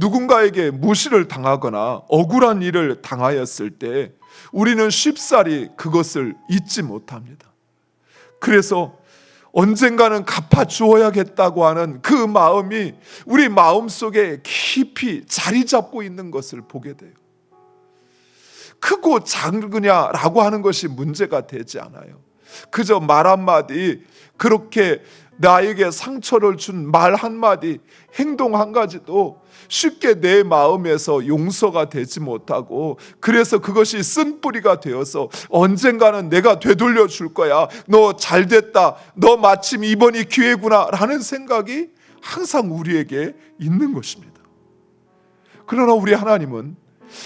누군가에게 무시를 당하거나 억울한 일을 당하였을 때 우리는 쉽사리 그것을 잊지 못합니다. 그래서 언젠가는 갚아주어야겠다고 하는 그 마음이 우리 마음속에 깊이 자리 잡고 있는 것을 보게 돼요. 크고 작으냐라고 하는 것이 문제가 되지 않아요. 그저 말 한마디, 그렇게 나에게 상처를 준 말 한마디, 행동 한 가지도 쉽게 내 마음에서 용서가 되지 못하고, 그래서 그것이 쓴뿌리가 되어서 언젠가는 내가 되돌려 줄 거야, 너 잘됐다, 너 마침 이번이 기회구나 라는 생각이 항상 우리에게 있는 것입니다. 그러나 우리 하나님은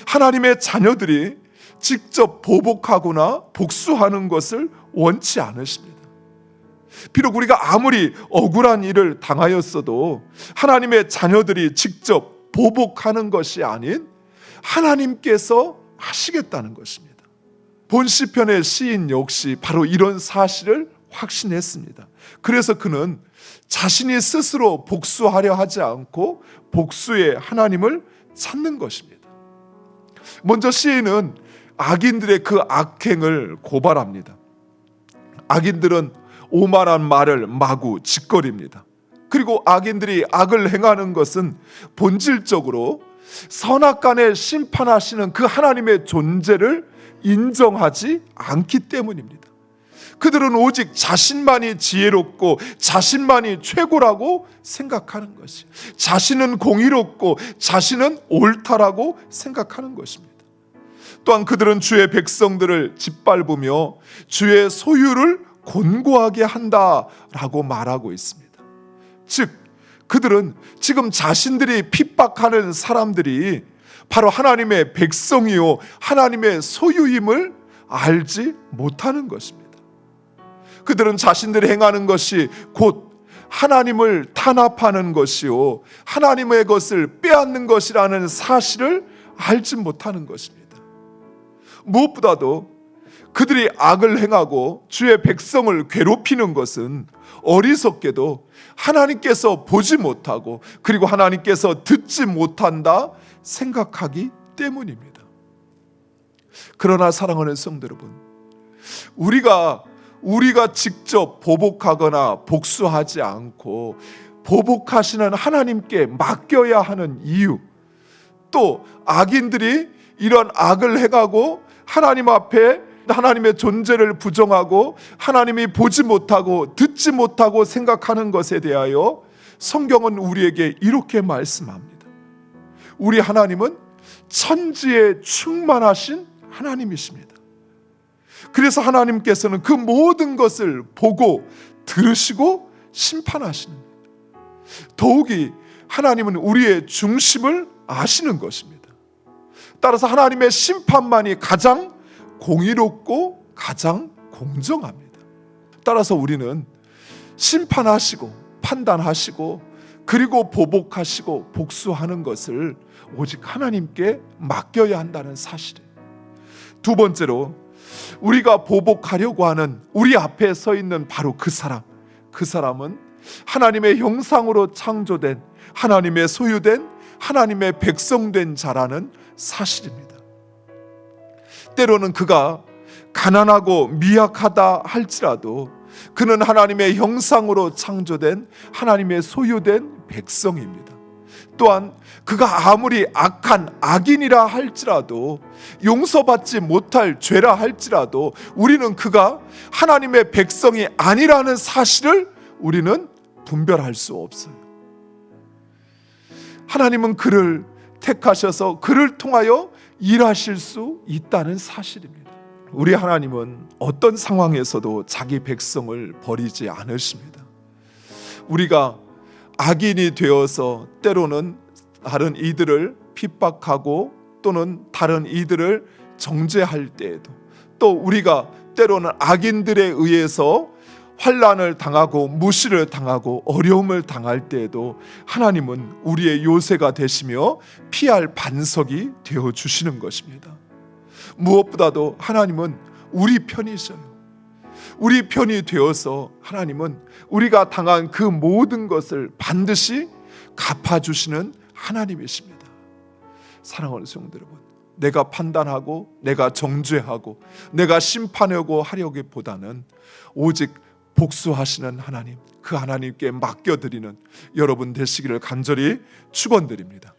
하나님의 자녀들이 직접 보복하거나 복수하는 것을 원치 않으십니다. 비록 우리가 아무리 억울한 일을 당하였어도 하나님의 자녀들이 직접 보복하는 것이 아닌 하나님께서 하시겠다는 것입니다. 본 시편의 시인 역시 바로 이런 사실을 확신했습니다. 그래서 그는 자신이 스스로 복수하려 하지 않고 복수의 하나님을 찾는 것입니다. 먼저 시인은 악인들의 그 악행을 고발합니다. 악인들은 오만한 말을 마구 짓거립니다. 그리고 악인들이 악을 행하는 것은 본질적으로 선악간에 심판하시는 그 하나님의 존재를 인정하지 않기 때문입니다. 그들은 오직 자신만이 지혜롭고 자신만이 최고라고 생각하는 것이에요. 자신은 공의롭고 자신은 옳다라고 생각하는 것입니다. 또한 그들은 주의 백성들을 짓밟으며 주의 소유를 곤고하게 한다라고 말하고 있습니다. 즉 그들은 지금 자신들이 핍박하는 사람들이 바로 하나님의 백성이요 하나님의 소유임을 알지 못하는 것입니다. 그들은 자신들이 행하는 것이 곧 하나님을 탄압하는 것이요 하나님의 것을 빼앗는 것이라는 사실을 알지 못하는 것입니다. 무엇보다도 그들이 악을 행하고 주의 백성을 괴롭히는 것은 어리석게도 하나님께서 보지 못하고 그리고 하나님께서 듣지 못한다 생각하기 때문입니다. 그러나 사랑하는 성도 여러분, 우리가 직접 보복하거나 복수하지 않고 보복하시는 하나님께 맡겨야 하는 이유, 또 악인들이 이런 악을 행하고 하나님 앞에 하나님의 존재를 부정하고 하나님이 보지 못하고 듣지 못하고 생각하는 것에 대하여 성경은 우리에게 이렇게 말씀합니다. 우리 하나님은 천지에 충만하신 하나님이십니다. 그래서 하나님께서는 그 모든 것을 보고 들으시고 심판하시는 겁니다. 더욱이 하나님은 우리의 중심을 아시는 것입니다. 따라서 하나님의 심판만이 가장 공의롭고 가장 공정합니다. 따라서 우리는 심판하시고 판단하시고 그리고 보복하시고 복수하는 것을 오직 하나님께 맡겨야 한다는 사실이에요. 두 번째로 우리가 보복하려고 하는 우리 앞에 서 있는 바로 그 사람은 하나님의 형상으로 창조된 하나님의 소유된 하나님의 백성된 자라는 사실입니다. 때로는 그가 가난하고 미약하다 할지라도 그는 하나님의 형상으로 창조된 하나님의 소유된 백성입니다. 또한 그가 아무리 악한 악인이라 할지라도 용서받지 못할 죄라 할지라도 우리는 그가 하나님의 백성이 아니라는 사실을 우리는 분별할 수 없어요. 하나님은 그를 택하셔서 그를 통하여 일하실 수 있다는 사실입니다. 우리 하나님은 어떤 상황에서도 자기 백성을 버리지 않으십니다. 우리가 악인이 되어서 때로는 다른 이들을 핍박하고 또는 다른 이들을 정죄할 때에도, 또 우리가 때로는 악인들에 의해서 환난을 당하고 무시를 당하고 어려움을 당할 때에도 하나님은 우리의 요새가 되시며 피할 반석이 되어 주시는 것입니다. 무엇보다도 하나님은 우리 편이셔요. 우리 편이 되어서 하나님은 우리가 당한 그 모든 것을 반드시 갚아주시는 하나님이십니다. 사랑하는 성도 여러분, 내가 판단하고 내가 정죄하고 내가 심판하고 하려기보다는 오직 복수하시는 하나님, 그 하나님께 맡겨드리는 여러분 되시기를 간절히 축원드립니다.